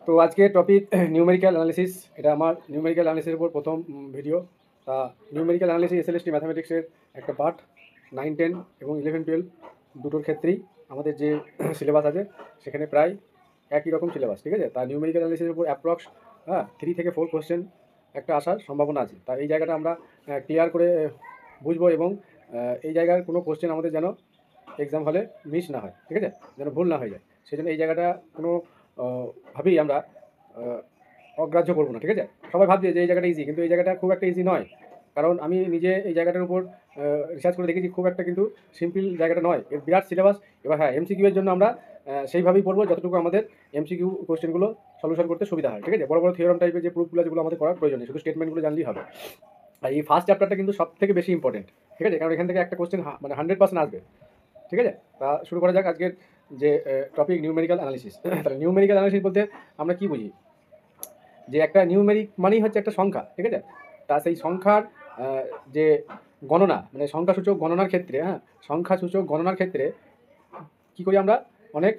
তো আজকে topic numerical analysis. এটা আমার নিউমেরিক্যাল অ্যানালিসিসের উপর প্রথম ভিডিও। তা নিউমেরিক্যাল অ্যানালিসিস এসএলএসটি ম্যাথামেটিক্সের একটা পার্ট। 9, 10 এবং 11, 12 দুটোর ক্ষেত্রেই আমাদের যে সিলেবাস আছে সেখানে প্রায় একই রকম সিলেবাস, ঠিক আছে। তা নিউমেরিক্যাল অ্যানালিসিসের উপর অ্যাপ্রক্স 3 থেকে 4 কোশ্চেন একটা আসার সম্ভাবনা আছে। তা এই জায়গাটা আমরা ক্লিয়ার করে বুঝবো এবং এই জায়গার কোনো কোশ্চেন আমাদের যেন এক্সাম হলে মিস না হয়, ঠিক আছে, যেন ভুল না হয়ে যায়। সেই জন্য এই জায়গাটা কোনো ভাবেই আমরা অগ্রাহ্য করবো না, ঠিক আছে। সবাই ভাবছে যে এই জায়গাটা ইজি, কিন্তু এই জায়গাটা খুব একটা ইজি নয়। কারণ আমি নিজে এই জায়গাটার উপর রিসার্চ করে দেখেছি, খুব একটা কিন্তু সিম্পল জায়গাটা নয়, এর বিরাট সিলেবাস। এবার হ্যাঁ, এমসিকিউ এর জন্য আমরা সেইভাবেই পড়বো যতটুকু আমাদের এমসিকিউ কোশ্চেনগুলো সলিউশন করতে সুবিধা হয়, ঠিক আছে। বড় বড় থিওরাম টাইপের যে প্রুফগুলো যেগুলো আমাদের করার প্রয়োজন নেই, শুধু স্টেটমেন্টগুলো জানলেই হবে। আর এই ফার্স্ট চ্যাপ্টারটা কিন্তু সব থেকে বেশি ইম্পর্টেন্ট, ঠিক আছে, কারণ এখান থেকে একটা কোশ্চেন মানে 100% আসবে, ঠিক আছে। তা শুরু করা যাক আজকের যে টপিক, নিউমেরিক্যাল অ্যানালিসিস। তাহলে নিউমেরিক্যাল অ্যানালিসিস বলতে আমরা কি বুঝি? যে একটা নিউমেরিক মানেই হচ্ছে একটা সংখ্যা, ঠিক আছে। তা সেই সংখ্যার যে গণনা, মানে সংখ্যাসূচক গণনার ক্ষেত্রে, সংখ্যাসূচক গণনার ক্ষেত্রে কী করি আমরা? অনেক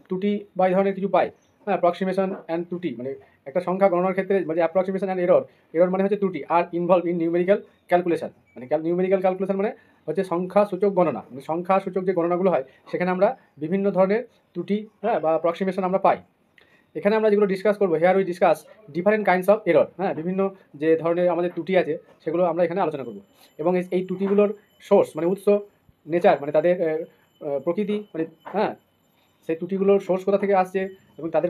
ত্রুটি বা এই ধরনের কিছু পাই, অ্যাপ্রক্সিমেশন অ্যান্ড ত্রুটি। মানে একটা সংখ্যা গণনার ক্ষেত্রে মানে অ্যাপ্রক্সিমেশন অ্যান্ড এরর মানে হচ্ছে ত্রুটি, আর ইনভলভ ইন নিউমেরিক্যাল ক্যালকুলেশন। মানে নিউমেরিক্যাল ক্যালকুলেশন মানে হচ্ছে সংখ্যাসূচক গণনা। মানে সংখ্যাসূচক যে গণনাগুলো হয় সেখানে আমরা বিভিন্ন ধরনের ত্রুটি বা অ্যাপ্রক্সিমেশন আমরা পাই। এখানে আমরা যেগুলো ডিসকাস করবো, hair we discuss different kinds of error. বিভিন্ন যে ধরনের আমাদের ত্রুটি আছে সেগুলো আমরা এখানে আলোচনা করব। এবং এই ত্রুটিগুলোর সোর্স মানে উৎস, নেচার মানে তাদের প্রকৃতি, মানে সেই ত্রুটিগুলোর সোর্স কোথা থেকে আসছে এবং তাদের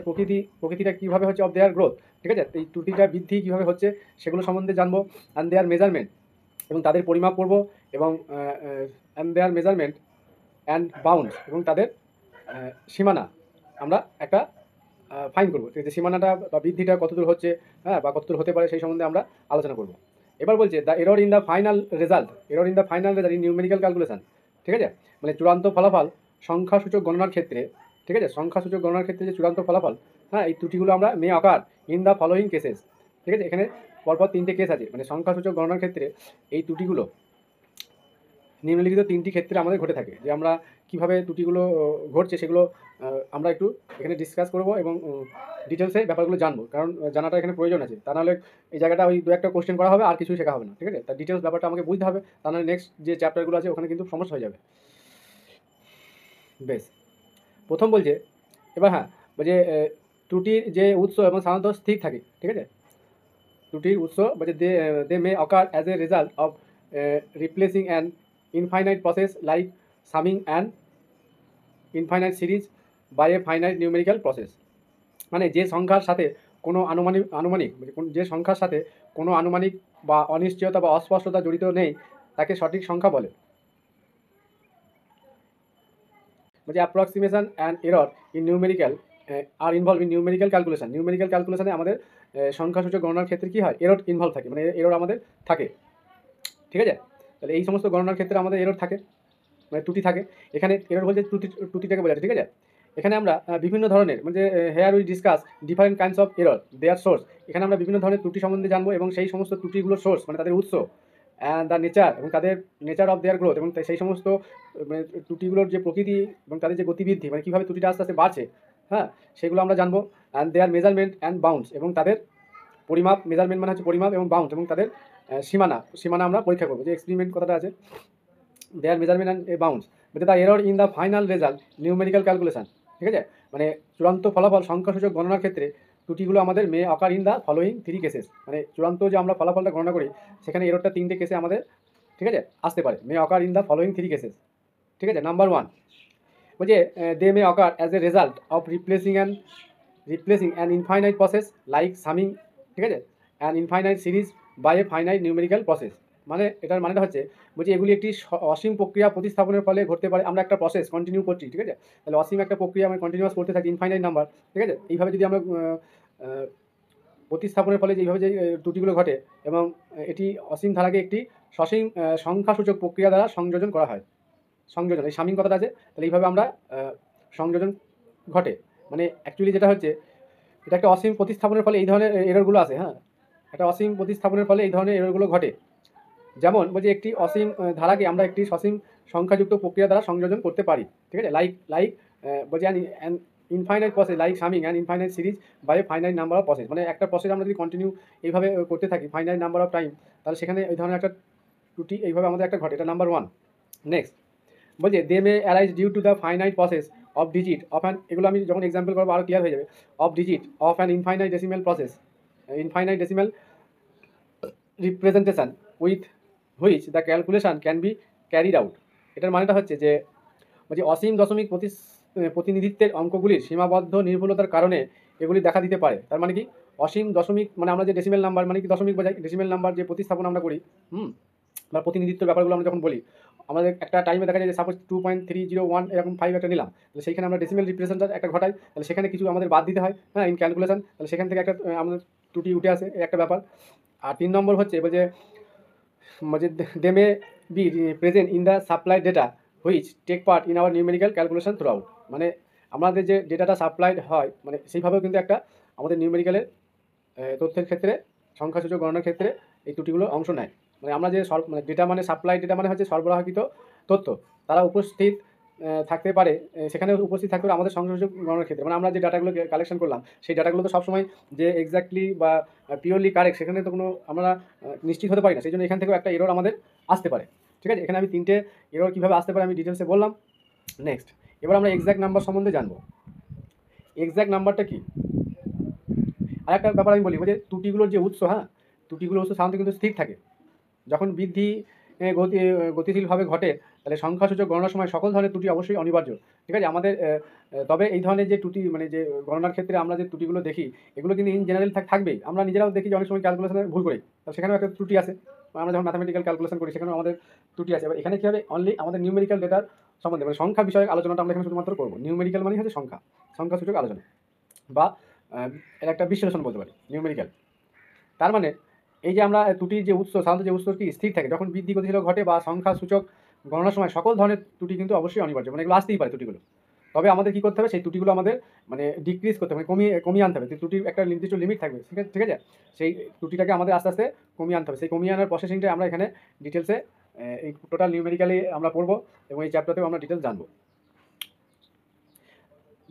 প্রকৃতিটা কীভাবে হচ্ছে অফ দেয়ার গ্রোথ, ঠিক আছে। এই ত্রুটিটা বৃদ্ধি কীভাবে হচ্ছে সেগুলো সম্বন্ধে জানবো। অ্যান্ড দেয়ার মেজারমেন্ট, এবং তাদের পরিমাপ করবো, এবং and their measurement and bounds, এবং তাদের সীমানা আমরা একটা ফাইন করবো, যে সীমানাটা বা বৃদ্ধিটা কতদূর হচ্ছে, বা কতদূর হতে পারে সেই সম্বন্ধে আমরা আলোচনা করব। এবার বলছে the error in the final result in numerical calculation, ঠিক আছে। মানে চূড়ান্ত ফলাফল সংখ্যাসূচক গণনার ক্ষেত্রে, ঠিক আছে, সংখ্যাসূচক গণনার ক্ষেত্রে যে চূড়ান্ত ফলাফল, এই ত্রুটিগুলো আমরা may occur in the following cases, ঠিক আছে। এখানে পরপর 3টে কেস আছে, মানে সংখ্যাসূচক গণনার ক্ষেত্রে এই ত্রুটিগুলো নিম্নলিখিত 3টি ক্ষেত্রে আমাদের ঘটে থাকে। যে আমরা কীভাবে ত্রুটিগুলো ঘটছে সেগুলো আমরা একটু এখানে ডিসকাস করব এবং ডিটেলসে ব্যাপারগুলো জানবো, কারণ জানাটা এখানে প্রয়োজন আছে। তা নাহলে এই জায়গাটা ওই 2-একটা কোশ্চেন করা হবে আর কিছুই শেখা হবে না, ঠিক আছে। তার ডিটেলস ব্যাপারটা আমাকে বুঝতে হবে, তা নাহলে নেক্সট যে চ্যাপ্টারগুলো আছে ওখানে কিন্তু সমস্যা হয়ে যাবে। বেশ, প্রথম বলছে এবার বলছে ত্রুটির যে উৎস এবং সাধারণত স্থির থাকে, ঠিক আছে। ত্রুটির উৎস বলছে they may occur as a result of replacing an infinite process like summing and infinite series by a finite numerical process. মানে যে সংখ্যার সাথে কোনো আনুমানিক যে সংখ্যার সাথে কোনো আনুমানিক বা অনিশ্চয়তা বা অস্পষ্টতা জড়িত নেই তাকে সঠিক সংখ্যা বলে। বলছে approximation and error in numerical are involve in numerical calculation. নিউমেরিক্যাল ক্যালকুলেশনে আমাদের সংখ্যাসূচক গণনার ক্ষেত্রে কী হয়? এরর ইনভলভ থাকে, মানে এরর আমাদের থাকে, ঠিক আছে। তাহলে এই সমস্ত গণনার ক্ষেত্রে আমাদের এরর থাকে, মানে ত্রুটি থাকে। এখানে এরর বলতে ত্রুটিটাকে বোঝাচ্ছে, ঠিক আছে। এখানে আমরা বিভিন্ন ধরনের, মানে here we discuss different kinds of error their source. এখানে আমরা বিভিন্ন ধরনের ত্রুটি সম্বন্ধে জানবো এবং সেই সমস্ত ত্রুটিগুলোর সোর্স মানে তাদের উৎস, অ্যান্ড দ্য নেচার এবং তাদের নেচার অফ দেয়ার গ্রোথ, এবং সেই সমস্ত মানে ত্রুটিগুলোর যে প্রকৃতি এবং তাদের যে গতিবৃদ্ধি, মানে কীভাবে ত্রুটিটা আস্তে আস্তে বাড়ছে, সেগুলো আমরা জানবো। And their measurement and bounds, এবং তাদের পরিমাপ, মেজারমেন্ট মানে হচ্ছে পরিমাপ, এবং বাউন্ডস এবং তাদের সীমানা আমরা পরীক্ষা করবো, যে এক্সপেরিমেন্ট কথাটা আছে, দেয়ার মেজারমেন্ট অ্যান্ড বাউন্ডস। বলতে the error in the final result numerical calculation, ঠিক আছে। মানে চূড়ান্ত ফলাফল সংখ্যাসূচক গণনার ক্ষেত্রে ত্রুটিগুলো আমাদের may occur in the following 3 cases. মানে চূড়ান্ত যে আমরা ফলাফলটা গণনা করি সেখানে এররটা 3টে কেসে আমাদের, ঠিক আছে, আসতে পারে। May occur in the following 3 cases, ঠিক আছে। নাম্বার 1 বলছে they may occur as a result of replacing an infinite process like summing, ঠিক আছে, an infinite series by a finite numerical process. মানে এটার মানেটা হচ্ছে বলছি এগুলি একটি অসীম প্রক্রিয়া প্রতিস্থাপনের ফলে ঘটতে পারে। আমরা একটা প্রসেস কন্টিনিউ করছি, ঠিক আছে, তাহলে অসীম একটা প্রক্রিয়া আমরা কন্টিনিউয়াস করতে থাকি, ইনফাইনাইট নাম্বার, ঠিক আছে। এইভাবে যদি আমরা প্রতিস্থাপনের ফলে যেইভাবে যে ত্রুটিগুলো ঘটে, এবং এটি অসীম ধারাকে একটি সসীম সংখ্যাসূচক প্রক্রিয়া দ্বারা সংযোজন করা হয়। সংযোজন, এই সামিং কথাটা আছে, তাহলে এইভাবে আমরা সংযোজন ঘটে। মানে অ্যাকচুয়ালি যেটা হচ্ছে, এটা একটা অসীম প্রতিস্থাপনের ফলে এই ধরনের এররগুলো আসে। একটা অসীম প্রতিস্থাপনের ফলে এই ধরনের এররগুলো ঘটে। যেমন বলছি একটি অসীম ধারাকে আমরা একটি সসীম সংখ্যাযুক্ত প্রক্রিয়া দ্বারা সংযোজন করতে পারি, ঠিক আছে। লাইক বলছি an infinite process like summing and infinite series by finite number of process, মানে একটা প্রসেস আমরা যদি কন্টিনিউ এইভাবে করতে থাকি ফাইনাইট নাম্বার অফ টাইম, তাহলে সেখানে এই ধরনের একটা ত্রুটি এইভাবে আমাদের একটা ঘটে। এটা নাম্বার 1। নেক্সট বলছে they may arise due to the finite process of digit of an, এগুলো আমি যখন এক্সাম্পল করবো আরও ক্লিয়ার হয়ে যাবে, of digit of an infinite decimal process, infinite decimal representation with which the calculation can be carried out. এটার মানেটা হচ্ছে যে বলছি অসীম দশমিক প্রতিনিধিত্বের অঙ্কগুলির সীমাবদ্ধ নির্ভুলতার কারণে এগুলি দেখা দিতে পারে। তার মানে কি অসীম দশমিক, মানে আমরা যে ডেসিমেল নাম্বার মানে কি দশমিক বোঝাই, ডেসিমেল নাম্বার যে প্রতিস্থাপন আমরা করি বা প্রতিনিধিত্ব ব্যাপারগুলো আমরা যখন বলি, আমাদের একটা টাইমে দেখা যায় যে সাপোজ 2.301 এরকম 5 একটা নিলাম, তাহলে সেইখানে আমরা ডেসিমেল রিপ্রেজেন্টেশন একটা ঘটাই, তাহলে সেখানে কিছু আমাদের বাদ দিতে হয়, হ্যাঁ, ইন ক্যালকুলেশন, তাহলে সেখান থেকে একটা আমাদের ত্রুটি উঠে আসে, একটা ব্যাপার। আর 3 নম্বর হচ্ছে যে they may be present in the supply data which take part in our numerical calculation throughout, মানে আমাদের যে ডেটাটা সাপ্লাইড হয় মানে সেইভাবেও কিন্তু একটা আমাদের নিউমেরিক্যালের তথ্যের ক্ষেত্রে সংখ্যাসূচক গণনার ক্ষেত্রে এই ত্রুটিগুলো অংশ নেয়। মানে আমরা যে মানে ডেটা মানে সাপ্লাই ডেটা মানে হচ্ছে সরবরাহকৃত তথ্য, তারা উপস্থিত থাকতে পারে, সেখানে উপস্থিত থাকতে পারে আমাদের সংখ্যাসূচক গণনার ক্ষেত্রে, মানে আমরা যে ডাটাগুলো কালেকশন করলাম সেই ডাটাগুলো তো সবসময় যে এক্স্যাক্টলি বা পিওরলি কারেক্ট সেখানে তো কোনো আমরা নিশ্চিত হতে পারি না, সেই জন্য এখান থেকেও একটা এরর আমাদের আসতে পারে। ঠিক আছে, এখানে আমি 3টে এরর কীভাবে আসতে পারে আমি ডিটেলসে বললাম। নেক্সট এবার আমরা এক্স্যাক্ট নাম্বার সম্বন্ধে জানবো। এক্স্যাক্ট নাম্বারটা কি? আর একটা ব্যাপার আমি বলি, যে ত্রুটিগুলোর যে উৎস, হ্যাঁ, ত্রুটিগুলোর উৎস সাধারণত কিন্তু স্থির থাকে। যখন বৃদ্ধি গতিশীলভাবে ঘটে তাহলে সংখ্যাসূচক গণনার সময় সকল ধরনের ত্রুটি অবশ্যই অনিবার্য। ঠিক আছে, আমাদের তবে এই ধরনের যে ত্রুটি মানে যে গণনার ক্ষেত্রে আমরা যে ত্রুটিগুলো দেখি এগুলো কিন্তু ইন জেনারেল থাকবেই। আমরা নিজেরাও দেখি যে অনেক সময় ক্যালকুলেশনে ভুল করি, তো সেখানেও একটা ত্রুটি আছে। আমরা যখন ম্যাথামেটিক্যাল ক্যালকুলেশন করি সেখানেও আমাদের ত্রুটি আছে। এবার এখানে কী হবে, অনলি আমাদের নিউমেরিক্যাল ডেটার সম্বন্ধে মানে সংখ্যা বিষয়ক আলোচনাটা আমরা এখানে শুধুমাত্র করবো। নিউমেরিক্যাল মানে হচ্ছে সংখ্যাসূচক আলোচনা বা এর একটা বিশ্লেষণ বলতে পারি নিউমেরিক্যাল। তার মানে এই যে আমরা ত্রুটির যে উৎস, সাধারণত যে উৎস কি স্থির থাকে, যখন বৃদ্ধি গতিশীল ঘটে বা সংখ্যাসূচক গণনার সময় সকল ধরনের ত্রুটি কিন্তু অবশ্যই অনিবার্য, মানে এগুলো আসতেই পারে ত্রুটিগুলো। তবে আমাদের কী করতে হবে, সেই ত্রুটিগুলো আমাদের মানে ডিক্রিজ করতে হবে, কমিয়ে আনতে হবে। ত্রুটির একটা নির্দিষ্ট লিমিট থাকবে, ঠিক আছে, সেই ত্রুটিটাকে আমাদের আস্তে আস্তে কমিয়ে আনতে হবে। সেই কমিয়ে আনার প্রসেসিংটা আমরা এখানে ডিটেলসে এই টোটাল নিউমেরিক্যালি আমরা পড়বো এবং এই চ্যাপ্টারতেও আমরা ডিটেলস জানবো।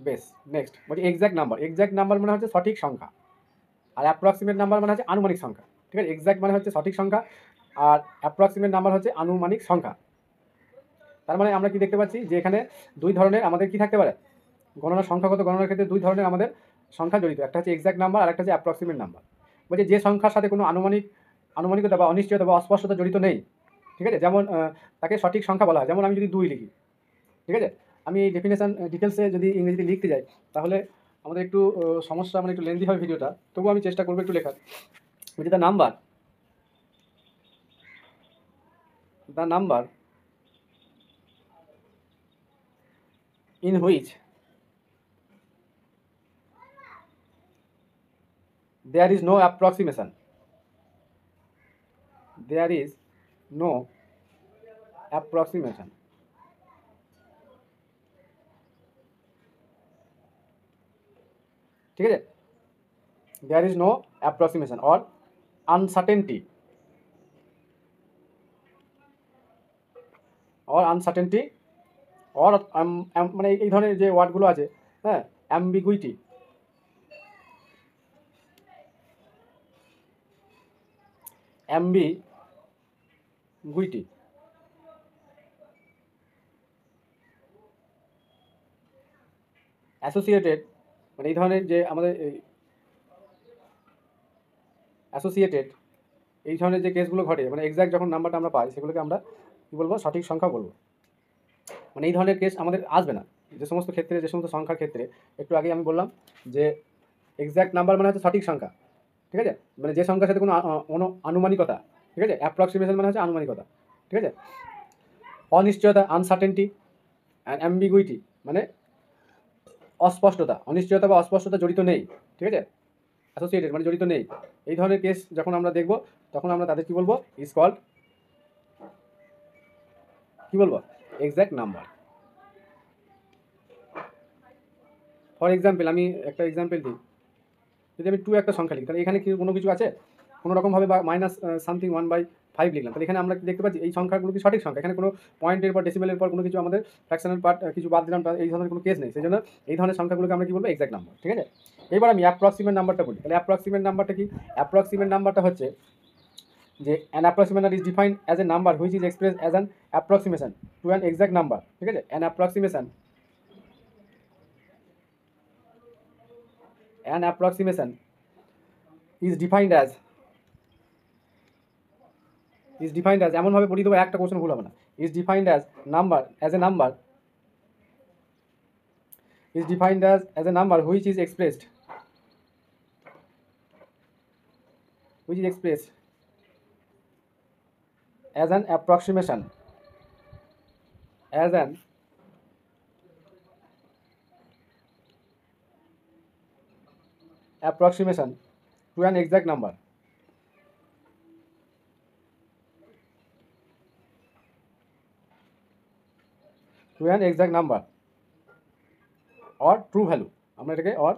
বেশ, নেক্সট বলছি এক্স্যাক্ট নাম্বার। এক্স্যাক্ট নাম্বার মানে হচ্ছে সঠিক সংখ্যা, আর অ্যাপ্রক্সিমেট নাম্বার মানে হচ্ছে আনুমানিক সংখ্যা। ঠিক আছে, এক্স্যাক্ট মানে হচ্ছে সঠিক সংখ্যা আর অ্যাপ্রক্সিমেট নাম্বার হচ্ছে আনুমানিক সংখ্যা। তার মানে আমরা কি দেখতে পাচ্ছি যে এখানে দুই ধরনের আমাদের কি থাকতে পারে, গণনা সংখ্যাগত গণনার ক্ষেত্রে দুই ধরনের আমাদের সংখ্যা জড়িত, একটা হচ্ছে এক্স্যাক্ট নাম্বার আর একটা হচ্ছে অ্যাপ্রক্সিমেট নাম্বার। বলছে যে সংখ্যার সাথে কোনো আনুমানিকতা বা অনিশ্চয়তা বা অস্পষ্টতা জড়িত নেই, ঠিক আছে, যেমন তাকে সঠিক সংখ্যা বলা হয়। যেমন আমি যদি 2 লিখি, ঠিক আছে, আমি এই ডেফিনেশন ডিটেলসে যদি ইংরেজিতে লিখতে যাই তাহলে আমাদের একটু সমস্যা, মানে একটু লেন্দি হবে ভিডিওটা, তবুও আমি চেষ্টা করবো একটু লেখার। বলছি the number in which there is no approximation, ঠিক আছে, there is no approximation or uncertainty or মানে এই ধরনের যে ওয়ার্ডগুলো আছে, হ্যাঁ, অ্যাম্বিগুইটি, অ্যাসোসিয়েটেড, মানে এই ধরনের যে আমাদের অ্যাসোসিয়েটেড এই ধরনের যে কেসগুলো ঘটে, মানে এক্স্যাক্ট যখন নাম্বারটা আমরা পাই সেগুলোকে আমরা কী বলবো, সঠিক সংখ্যা বলবো। মানে এই ধরনের কেস আমাদের আসবে না যে সমস্ত ক্ষেত্রে, যে সমস্ত সংখ্যার ক্ষেত্রে একটু আগে আমি বললাম যে এক্স্যাক্ট নাম্বার মানে হচ্ছে সঠিক সংখ্যা, ঠিক আছে, মানে যে সংখ্যার সাথে কোনো আনুমানিকতা, ঠিক আছে, অ্যাপ্রক্সিমেশন মানে হচ্ছে আনুমানিকতা, ঠিক আছে, অনিশ্চয়তা আনসার্টেনটি অ্যান্ড অ্যাম্বিগুইটি মানে অস্পষ্টতা, অনিশ্চয়তা বা অস্পষ্টতা জড়িত নেই, ঠিক আছে, অ্যাসোসিয়েটেড মানে জড়িত নেই। এই ধরনের কেস যখন আমরা দেখব তখন আমরা তাদের কী বলবো, ইজ কল্ড কী বলবো, এক্স্যাক্ট নাম্বার। ফর এক্সাম্পল আমি একটা এক্সাম্পল দিই, যদি আমি 2 একটা সংখ্যা লিখি তাহলে এখানে কি কোনো কিছু আছে, কোনো রকমভাবে বা মাইনাস সামথিং 1/5 লিখলাম, তাহলে এখানে আমরা দেখতে পাচ্ছি এই সংখ্যাগুলো কি সঠিক সংখ্যা, এখানে কোনো পয়েন্টের পর ডেসিমেলের পর কোনো কিছু আমাদের ফ্র্যাকশনাল পার্ট কিছু বাদ দিলাম, এই ধরনের কোনো কেস নেই। সেই জন্য এই ধরনের সংখ্যাগুলোকে আমরা কি বলবো, এক্সাক্ট নাম্বার। ঠিক আছে, এবার আমি অ্যাপ্রক্সিমেট নাম্বারটা বলি। তাহলে অ্যাপ্রক্সিমেট নাম্বারটা কি? অ্যাপ্রক্সিমেট নাম্বারটা হচ্ছে যে an approximation is defined as a number which is expressed as an approximation to an exact number। ঠিক আছে, an approximation is defined as এমন ভাবে পড়িয়ে দেবো একটা কোশ্চেন ভুল হবে না। is defined as a number which is expressed as an approximation to an exact number। to an exact number or true value, আমরা এটাকে or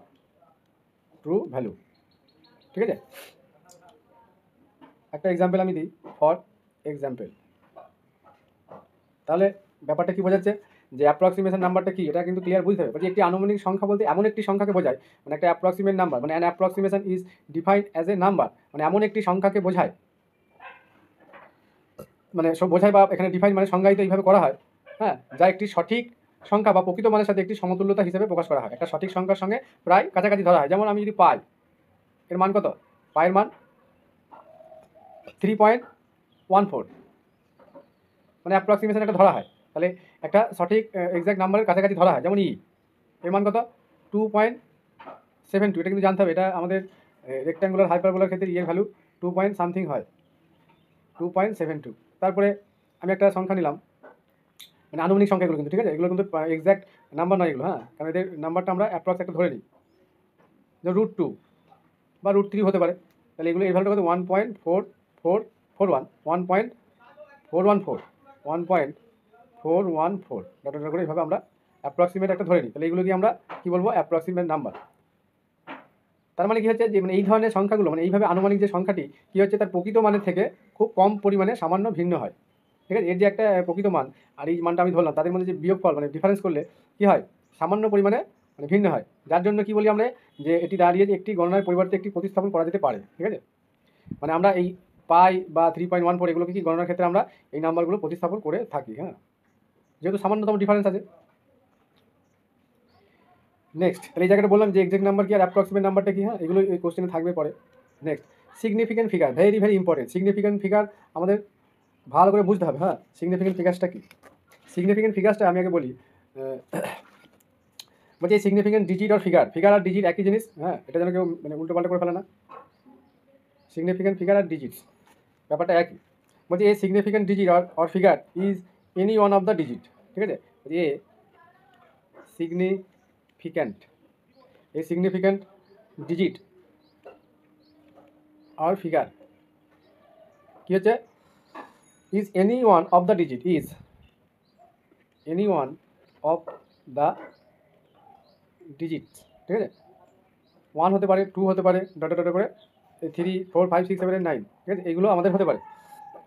true value। ঠিক আছে, একটা এক্সাম্পল আমি দিই, ফর এক্সাম্পল। তাহলে ব্যাপারটা কি বোঝাচ্ছে যে অ্যাপ্রক্সিমেশন নাম্বারটা কি, এটা কিন্তু ক্লিয়ার বুঝতে হবে। একটি আনুমানিক সংখ্যা বলতে এমন একটি সংখ্যাকে বোঝায়, মানে একটা অ্যাপ্রক্সিমেট নাম্বার, মানে an approximation is defined as a number, মানে এমন একটি সংখ্যাকে বোঝায়, মানে সব বোঝায় বা এখানে ডিফাইন মানে সংজ্ঞায়িত এইভাবে করা হয়, হ্যাঁ, যা একটি সঠিক সংখ্যা বা প্রকৃত মানের সাথে একটি সমতুল্যতা হিসেবে প্রকাশ করা হয়, একটা সঠিক সংখ্যার সঙ্গে প্রায় কাছাকাছি ধরা হয়। যেমন আমি যদি পাই, এর মান কত, পায়ের মান 3.14, মানে অ্যাপ্রক্সিমেশন একটা ধরা হয়, তাহলে একটা সঠিক এক্সাক্ট নাম্বারের কাছাকাছি ধরা হয়। যেমন এর মান কত, 2.72, এটা কিন্তু জানতে হবে, এটা আমাদের রেক্ট্যাঙ্গুলার হাইপারবোলার ক্ষেত্রে এর ভ্যালু 2 পয়েন্ট সামথিং হয়, 2.72। তারপরে আমি একটা সংখ্যা নিলাম, মানে আনুমানিক সংখ্যাগুলো কিন্তু, ঠিক আছে, এগুলো কিন্তু এক্সাক্ট নাম্বার নয় এগুলো, হ্যাঁ, কারণ এদের নাম্বারটা আমরা অ্যাপ্রক্স একটা ধরে নিই, যে √2 বা √3 হতে পারে। তাহলে এগুলো এই ভ্যালুটা কত, 1.414 ডট করে এইভাবে আমরা অ্যাপ্রক্সিমেট একটা ধরে নিই। তাহলে এগুলো কি আমরা কি বলবো, অ্যাপ্রক্সিমেট নাম্বার। তার মানে কি হচ্ছে যে মানে এই ধরনের সংখ্যাগুলো, মানে এইভাবে আনুমানিক যে সংখ্যাটি কি হচ্ছে, তার প্রকৃত মানের থেকে খুব কম পরিমাণে সামান্য ভিন্ন হয়। ঠিক আছে, এর যে একটা প্রকৃত মান আর এই মানটা আমি ধরলাম, তাদের মধ্যে যে বিয়োগফল মানে ডিফারেন্স করলে কি হয়, সামান্য পরিমাণে মানে ভিন্ন হয়, যার জন্য কি বলি আমরা যে এটি দাঁড়িয়ে একটি গণনার পরিবর্তে একটি প্রতিস্থাপন করা যেতে পারে। ঠিক আছে, মানে আমরা এই পাই বা 3.14 এগুলোকে কি গণনার ক্ষেত্রে আমরা এই নাম্বারগুলো প্রতিস্থাপন করে থাকি, হ্যাঁ, যেহেতু সামান্যতম ডিফারেন্স আছে। নেক্সট, তাহলে এই জায়গাটা বললাম যে এক্সাক্ট নাম্বার কি আর অ্যাপ্রক্সিমেট নাম্বারটা কি, হ্যাঁ, এগুলো এই কোশ্চেনে থাকবে পরে। Next, significant figure, very very important. Significant figure আমাদের ভালো করে বুঝতে হবে, হ্যাঁ, সিগনিফিক্যান্ট ফিগারসটা কি। সিগনিফিক্যান্ট ফিগারসটা আমি আগে বলি, বলছি এই সিগনিফিক্যান্ট ডিজিট আর ফিগার আর ডিজিট একই জিনিস, হ্যাঁ, এটা যেন কেউ মানে উল্টো পাল্টা করে ফেলে না। সিগনিফিক্যান্ট ফিগার আর ডিজিট ব্যাপারটা একই। বলছি এই significant digit or figure is any one of the digit. ঠিক আছে, এ সিগনিফিক্যান্ট ডিজিট আর ফিগার কি হচ্ছে, is any one of the digit, is any one of the digit. ঠিক আছে, 1 হতে পারে, 2 হতে পারে, ডট করে 3, 4, 5, 6, 7, 8, 9। ঠিক আছে, এইগুলো আমাদের হতে পারে।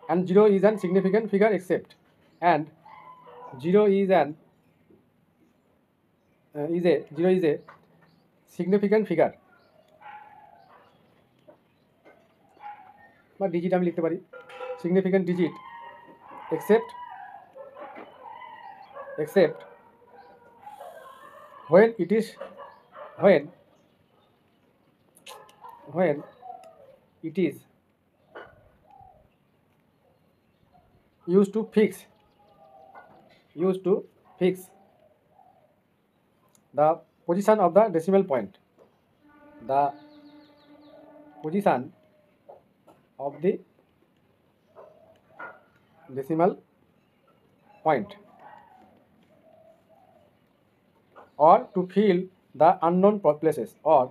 And 0 is an significant figure except, and 0 is a significant figure বা ডিজিট আমি লিখতে পারি, significant digit except when it is used to fix the position of the decimal point, the position of the decimal point, or to fill the unknown places, or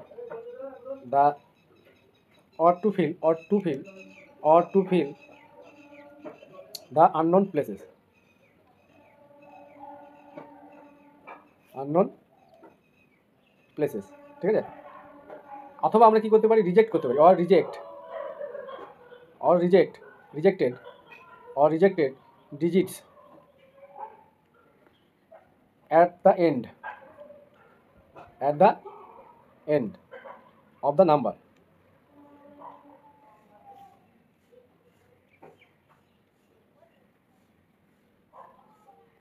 to fill the unknown places, ঠিক আছে। অথবা আমরা কি করতে পারি, reject করতে পারি, or reject or rejected digits at the end of the number.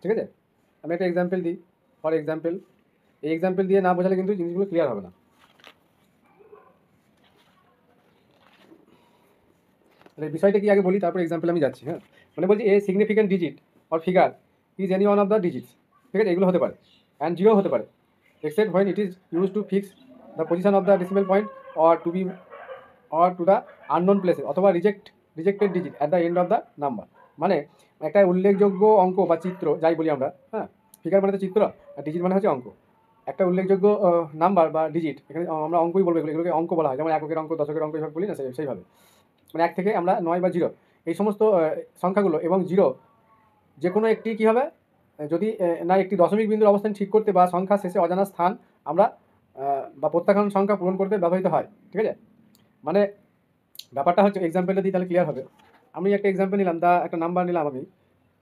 ঠিক আছে, আমি একটা এক্সাম্পল দিই। ফর এক্সাম্পল, এই এক্সাম্পল দিয়ে না বোঝালে কিন্তু জিনিসগুলো ক্লিয়ার হবে না। তাহলে বিষয়টা কি আগে বলি, তারপর এক্সাম্পল আমি যাচ্ছি। হ্যাঁ, মানে বলছি এ significant digit or figure is any one of the digits. ঠিক আছে, এগুলো হতে পারে, অ্যান্ড জিরো হতে পারে, except when it is used to fix the position of the decimal point or to the unknown places, অথবা rejected digit at the end of the number। মানে একটা উল্লেখযোগ্য অঙ্ক বা চিত্র যাই বলি আমরা, হ্যাঁ, ফিগার মানে তো চিত্র আর ডিজিট মানে হচ্ছে অঙ্ক। একটা উল্লেখযোগ্য নাম্বার বা ডিজিট, এখানে আমরা অঙ্কই বলবো, এগুলোকে অঙ্ক বলা হয়, যেমন এককের অঙ্ক, দশকের অঙ্ক এসব বলি না, সেইভাবে। মানে 1 থেকে আমরা 9 বা 0 এই সমস্ত সংখ্যাগুলো এবং 0 যে কোনো একটি কী হবে, যদি না একটি দশমিক বিন্দুর অবস্থান ঠিক করতে বা সংখ্যা শেষে অজানা স্থান আমরা বা প্রত্যাখ্যান সংখ্যা পূরণ করতে ব্যবহৃত হয়। ঠিক আছে, মানে ব্যাপারটা হচ্ছে, এক্সাম্পলটা দিই তাহলে ক্লিয়ার হবে। আমি একটা এক্সাম্পল নিলাম, একটা নাম্বার নিলাম আমি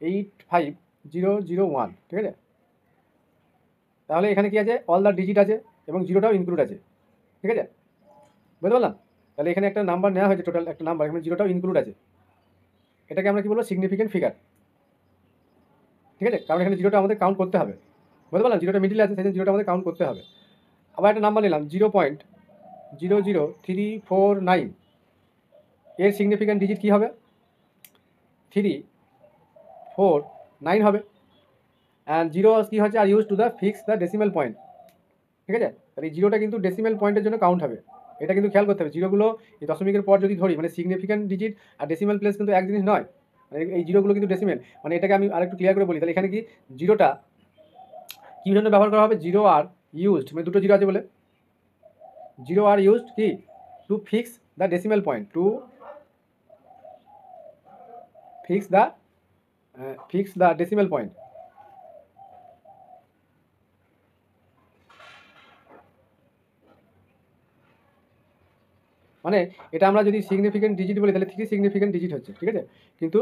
85001। ঠিক আছে, তাহলে এখানে কি আছে, অল দ্য ডিজিট আছে এবং জিরোটাও ইনক্লুড আছে। ঠিক আছে, বুঝতে পারলাম? তাহলে এখানে একটা নাম্বার নেওয়া হয়েছে, টোটাল একটা নাম্বার, এখানে জিরোটাও ইনক্লুড আছে। এটাকে আমরা কি বলবো, সিগনিফিক্যান্ট ফিগার। ঠিক আছে, কারণ এখানে জিরোটা আমাদের কাউন্ট করতে হবে, বুঝতে পারলাম? জিরোটা মিডিলে আছে, সেই জন্য জিরোটা আমাদের কাউন্ট করতে হবে। আবার একটা নাম্বার নিলাম 0.00349, এর সিগনিফিক্যান্ট ডিজিট কী হবে, 349 হবে। অ্যান্ড জিরো কী হচ্ছে, are use to the fix the decimal point. ঠিক আছে, তাহলে এই জিরোটা কিন্তু ডেসিমেল পয়েন্টের জন্য কাউন্ট হবে, এটা কিন্তু খেয়াল করতে হবে। জিরোগুলো এই দশমিকের পর যদি ধরি, মানে সিগনিফিক্যান্ট ডিজিট আর ডেসিমেল প্লেস কিন্তু এক জিনিস নয়, মানে এই জিরোগুলো কিন্তু ডেসিমেল। মানে এটাকে আমি আরেকটু ক্লিয়ার করে বলি, তাহলে এখানে কি জিরোটা কী জন্য ব্যবহার করা হবে, জিরো আর ইউজড, মানে দুটো জিরো আছে বলে জিরো আর ইউজড কি, to fix the decimal point, to fix the decimal point. মানে এটা আমরা যদি সিগনিফিক্যান্ট ডিজিট বলি তাহলে 3 সিগনিফিক্যান্ট ডিজিট হচ্ছে। ঠিক আছে, কিন্তু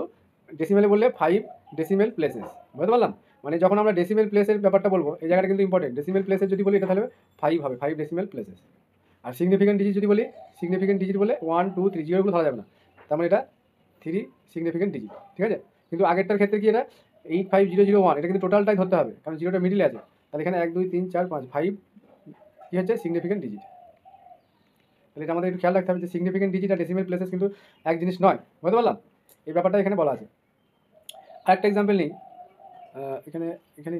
ডেসিমেলে বললে 5 ডেসিমেল প্লেসেস। বুঝতে পারলাম? মানে যখন আমরা ডেসিমেল প্লেসের ব্যাপারটা বলবো, এই জায়গাটা কিন্তু ইম্পর্টেন্ট। ডেসিমেল প্লেসের যদি বলি এটা তাহলে 5 হবে, 5 ডেসিমেল প্লেসেস। আর সিগনিফিক্যান্ট ডিজিট যদি বলি, সিগনিফিক্যান্ট ডিজিট বলে 1 2 3, জিরোগুলো ধরা যাবে না, তার মানে এটা 3 সিগনিফিক্যান্ট ডিজিট। ঠিক আছে, কিন্তু আগেরটার ক্ষেত্রে কি, এটা 85001, এটা কিন্তু টোটালটাই ধরতে হবে, কারণ জিরোটা মিডিলে আছে। তাহলে এখানে 1 2 3 4 5 5 কী হচ্ছে, সিগনিফিক্যান্ট ডিজিট। তাহলে এটা আমাদের একটু খেয়াল রাখতে হবে যে সিগনিফিক্যান্ট ডিজিট আর ডেসিমেল প্লেসেস কিন্তু এক জিনিস নয়। বুঝতে পারলাম? এই ব্যাপারটা এখানে বলা আছে। আরেকটা এক্সাম্পল নিই, এখানে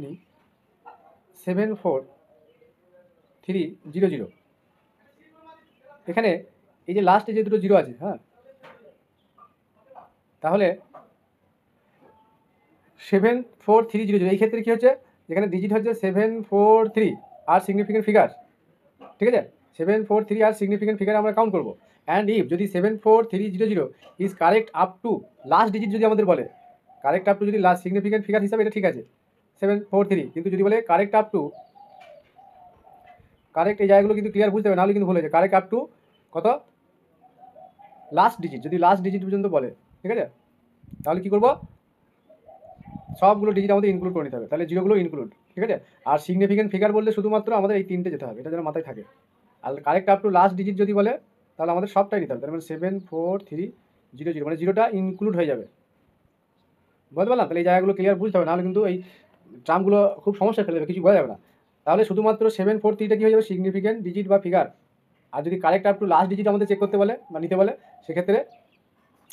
নিই 74300। এখানে এই যে লাস্টে যে দুটো জিরো আছে, হ্যাঁ, তাহলে 74300, এই ক্ষেত্রে কী হচ্ছে, এখানে ডিজিট হচ্ছে 743 আর সিগনিফিক্যান্ট ফিগার। ঠিক আছে, 743 আর সিগনিফিক্যান্ট ফিগার আমরা কাউন্ট করবো। অ্যান্ড ইফ যদি 74300 is correct up to last digit, যদি আমাদের বলে কারেক্ট আপ টু, যদি লাস্ট সিগনিফিক্যান্ট ফিগার হিসাবে এটা ঠিক আছে 743, কিন্তু যদি বলে কারেক্ট আপ টু, কারেক্ট এই জায়গাগুলো কিন্তু ক্লিয়ার বুঝতে হবে, নাহলে কিন্তু ভুল হয়েছে। কারেক্ট আপ টু কত, লাস্ট ডিজিট, যদি লাস্ট ডিজিট পর্যন্ত বলে, ঠিক আছে, তাহলে কী করবো, সবগুলো ডিজিট আমাদের ইনক্লুড করে নিতে হবে, তাহলে জিরোগুলো ইনক্লুড। ঠিক আছে, আর সিগনিফিক্যান্ট ফিগার বললে শুধুমাত্র আমাদের এই 3টে যেতে হবে, এটা যেন মাথায় থাকে। আর correct up to last digit যদি বলে, তাহলে আমাদের সবটাই নিতে হবে, তার মানে 74300, মানে জিরোটা ইনক্লুড হয়ে যাবে। বুঝতে পারলাম? তাহলে এই জায়গাগুলো ক্লিয়ার বুঝতে হবে, নাহলে কিন্তু এই টার্মগুলো খুব সমস্যা ফেলে দেবে, কিছু বোঝা যাবে না। তাহলে শুধুমাত্র 743টা কী হয়ে যাবে, সিগনিফিক্যান্ট ডিজিট বা ফিগার। আর যদি correct up to last digit আমাদের চেক করতে বলে বা নিতে বলে, সেক্ষেত্রে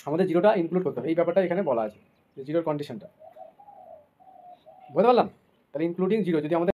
আমাদের জিরোটা ইনক্লুড করতে হবে। এই ব্যাপারটা এখানে বলা আছে, যে জিরোর কন্ডিশনটা। বুঝতে পারলাম? তাহলে ইনক্লুডিং জিরো যদি আমাদের